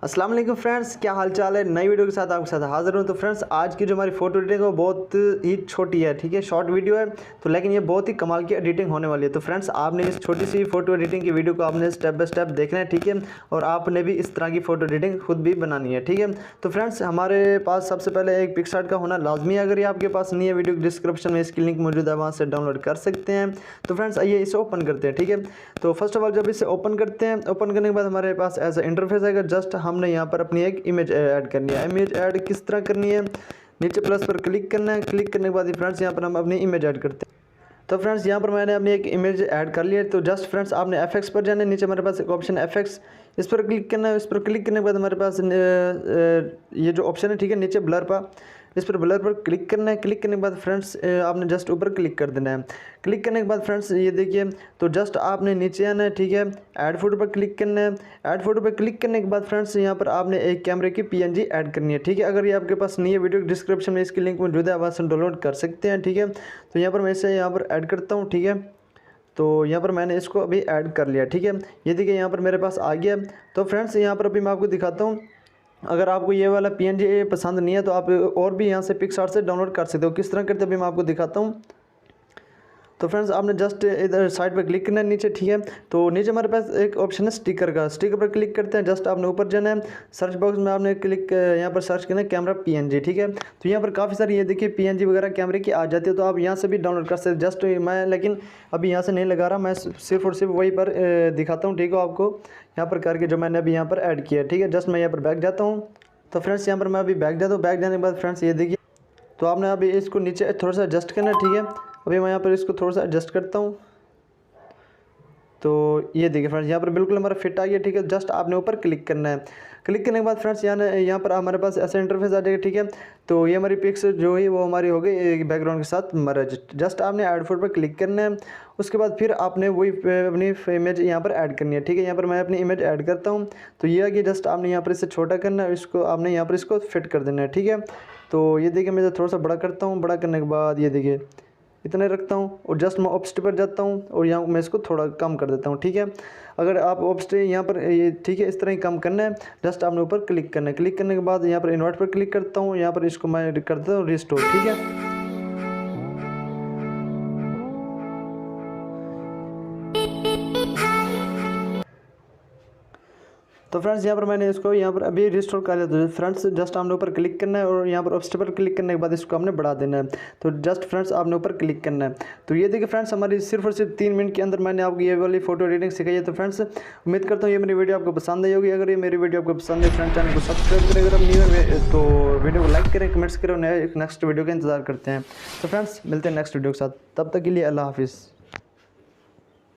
अस्सलाम वालेकुम फ्रेंड्स, क्या हाल चाल है। नई वीडियो के साथ आपके साथ हाजिर हूँ। तो फ्रेंड्स आज की जो हमारी फ़ोटो एडिटिंग है वो बहुत ही छोटी है, ठीक है, शॉर्ट वीडियो है तो, लेकिन ये बहुत ही कमाल की एडिटिंग होने वाली है। तो फ्रेंड्स आपने इस छोटी सी फ़ोटो एडिटिंग की वीडियो को आपने स्टेप बाय स्टेप देखना है, ठीक है, और आपने भी इस तरह की फ़ोटो एडिटिंग खुद भी बनानी है, ठीक है। तो फ्रेंड्स हमारे पास सबसे पहले एक पिक्सार्ट का होना लाजमी है। अगर ये आपके पास नहीं है, वीडियो डिस्क्रिप्शन में इसकी लिंक मौजूद है, वहाँ से डाउनलोड कर सकते हैं। तो फ्रेंड्स आइए इसे ओपन करते हैं, ठीक है। तो फर्स्ट ऑफ ऑल जब इसे ओपन करते हैं, ओपन करने के बाद हमारे पास ऐसा इंटरफेस आएगा। जस्ट हमने यहाँ पर अपनी एक इमेज ऐड करनी है। इमेज ऐड किस तरह करनी है, नीचे प्लस पर क्लिक करना है। क्लिक करने के बाद फ्रेंड्स यहाँ पर हम अपनी इमेज ऐड करते हैं। तो फ्रेंड्स यहाँ पर मैंने अपनी एक इमेज ऐड कर लिया है। तो जस्ट फ्रेंड्स आपने एफएक्स पर जाना है। नीचे हमारे पास एक ऑप्शन एफएक्स, इस पर क्लिक करना है। इस पर क्लिक करने के बाद हमारे पास ये जो ऑप्शन है, ठीक है, नीचे ब्लर पर, इस पर ब्लर पर क्लिक करना है। क्लिक करने के बाद फ्रेंड्स आपने जस्ट ऊपर क्लिक कर देना है। क्लिक करने के बाद फ्रेंड्स ये देखिए, तो जस्ट आपने नीचे आना है, ठीक है, ऐड फोटो पर क्लिक करना है। ऐड फोटो पर क्लिक करने के बाद फ्रेंड्स यहाँ पर आपने एक कैमरे की पीएनजी ऐड करनी है, ठीक है। अगर ये आपके पास नहीं है, वीडियो डिस्क्रिप्शन में इसकी लिंक मौजूद है, वहाँ से डाउनलोड कर सकते हैं, ठीक है। तो यहाँ पर मैं इसे यहाँ पर ऐड करता हूँ, ठीक है। तो यहाँ पर मैंने इसको अभी ऐड कर लिया, ठीक है। ये देखिए यहाँ पर मेरे पास आ गया। तो फ्रेंड्स यहाँ पर अभी मैं आपको दिखाता हूँ। अगर आपको ये वाला पीएनजी पसंद नहीं है तो आप और भी यहाँ से पिक्सआर्ट से डाउनलोड कर सकते हो। किस तरह करते अभी मैं आपको दिखाता हूँ। तो फ्रेंड्स आपने जस्ट इधर साइड पर क्लिक करना है नीचे, ठीक है। तो नीचे हमारे पास एक ऑप्शन है स्टिकर का, स्टिकर पर क्लिक करते हैं। जस्ट आपने ऊपर जाना है, सर्च बॉक्स में आपने क्लिक यहाँ पर सर्च करना है कैमरा पीएनजी, ठीक है। तो यहाँ पर काफ़ी सारी ये देखिए पीएनजी वगैरह कैमरे की आ जाती है, तो आप यहाँ से भी डाउनलोड कर सकते हैं। जस्ट मैं लेकिन अभी यहाँ से नहीं लगा रहा, मैं सिर्फ और सिर्फ वही पर दिखाता हूँ, ठीक है, आपको यहाँ पर करके जो मैंने अभी यहाँ पर ऐड किया है, ठीक है। जस्ट मैं यहाँ पर बैक जाता हूँ। तो फ्रेंड्स यहाँ पर मैं अभी बैक जाता हूँ। बैक जाने के बाद फ्रेंड्स ये देखिए, तो आपने अभी इसको नीचे थोड़ा सा एडजस्ट करना है, ठीक है। अभी मैं यहाँ पर इसको थोड़ा सा एडजस्ट करता हूँ। तो ये देखिए फ्रेंड्स यहाँ पर बिल्कुल हमारा फिट आ गया, ठीक है। जस्ट आपने ऊपर क्लिक करना है। क्लिक करने के बाद फ्रेंड्स यहाँ पर हमारे पास ऐसा इंटरफेस आ जाएगा, ठीक है। तो ये हमारी पिक्स जो है वो हमारी हो गई बैकग्राउंड के साथ मर्ज। जस्ट आपने ऐड फोटो पर क्लिक करना है। उसके बाद फिर आपने वही अपनी इमेज यहाँ पर ऐड करनी है, ठीक है। यहाँ पर मैं अपनी इमेज ऐड करता हूँ। तो ये आ गया। जस्ट आपने यहाँ पर इसे छोटा करना है, इसको आपने यहाँ पर इसको फिट कर देना है, ठीक है। तो ये देखिए मैं थोड़ा सा बड़ा करता हूँ। बड़ा करने के बाद ये देखिए इतने रखता हूँ और जस्ट मैं ऑब्स्ट पर जाता हूँ और यहाँ मैं इसको थोड़ा कम कर देता हूँ, ठीक है। अगर आप ऑब्स्ट यहाँ पर ये, ठीक है, इस तरह ही कम करना है। जस्ट आपने ऊपर क्लिक करना है। क्लिक करने के बाद यहाँ पर इन्वर्ट पर क्लिक करता हूँ। यहाँ पर इसको मैं कर देता हूँ रिस्टोर, ठीक है। तो फ्रेंड्स यहाँ पर मैंने इसको यहाँ पर अभी रिस्टोर कर लिया। तो फ्रेंड्स जस्ट आपने ऊपर क्लिक करना है और यहाँ पर ऑब्स्ट पर क्लिक करने के बाद इसको हमने बढ़ा देना है। तो जस्ट फ्रेंड्स आपने ऊपर क्लिक करना है। तो ये देखिए फ्रेंड्स हमारी सिर्फ और सिर्फ 3 मिनट के अंदर मैंने आपको ये वाली फोटो एडिटिंग सिखाई है। तो फ्रेंड्स उम्मीद करता हूँ ये मेरी वीडियो आपको पसंद आई होगी। अगर ये मेरी वीडियो आपको पसंद है, फ्रेंड चैनल को सब्सक्राइब करें। अगर न्यू है तो वीडियो को लाइक करें, कमेंट्स करें। नेक्स्ट वीडियो का इंतजार करते हैं। तो फ्रेंड्स मिलते हैं नेक्स्ट वीडियो के साथ, तब तक के लिए अल्लाह हाफिज़।